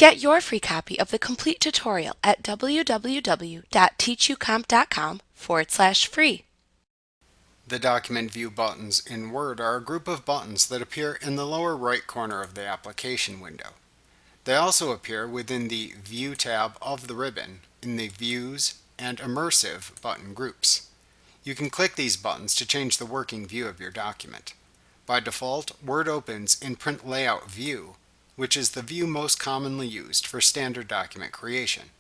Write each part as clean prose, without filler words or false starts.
Get your free copy of the complete tutorial at www.teachucomp.com/free. The Document View buttons in Word are a group of buttons that appear in the lower right corner of the application window. They also appear within the View tab of the ribbon in the Views and Immersive button groups. You can click these buttons to change the working view of your document. By default, Word opens in Print Layout View, which is the view most commonly used for standard document creation.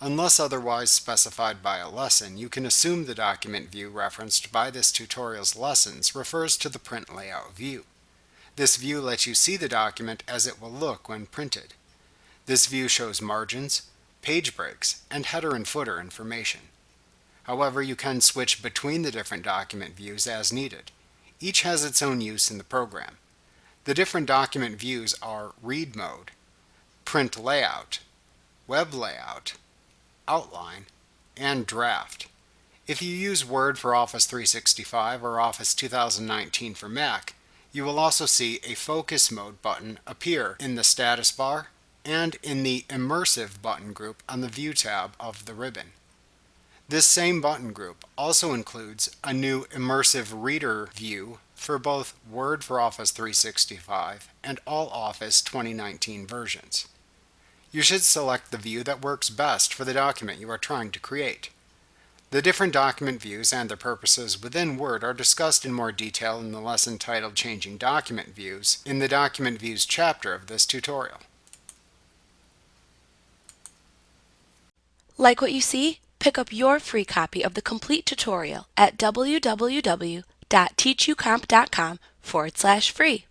Unless otherwise specified by a lesson, you can assume the document view referenced by this tutorial's lessons refers to the Print Layout View. This view lets you see the document as it will look when printed. This view shows margins, page breaks, and header and footer information. However, you can switch between the different document views as needed. Each has its own use in the program. The different document views are Read Mode, Print Layout, Web Layout, Outline, and Draft. If you use Word for Office 365 or Office 2019 for Mac, you will also see a Focus Mode button appear in the status bar and in the Immersive button group on the View tab of the ribbon. This same button group also includes a new Immersive Reader view for both Word for Office 365 and all Office 2019 versions. You should select the view that works best for the document you are trying to create. The different document views and their purposes within Word are discussed in more detail in the lesson titled Changing Document Views in the Document Views chapter of this tutorial. Like what you see? Pick up your free copy of the complete tutorial at www.teachucomp.com/free.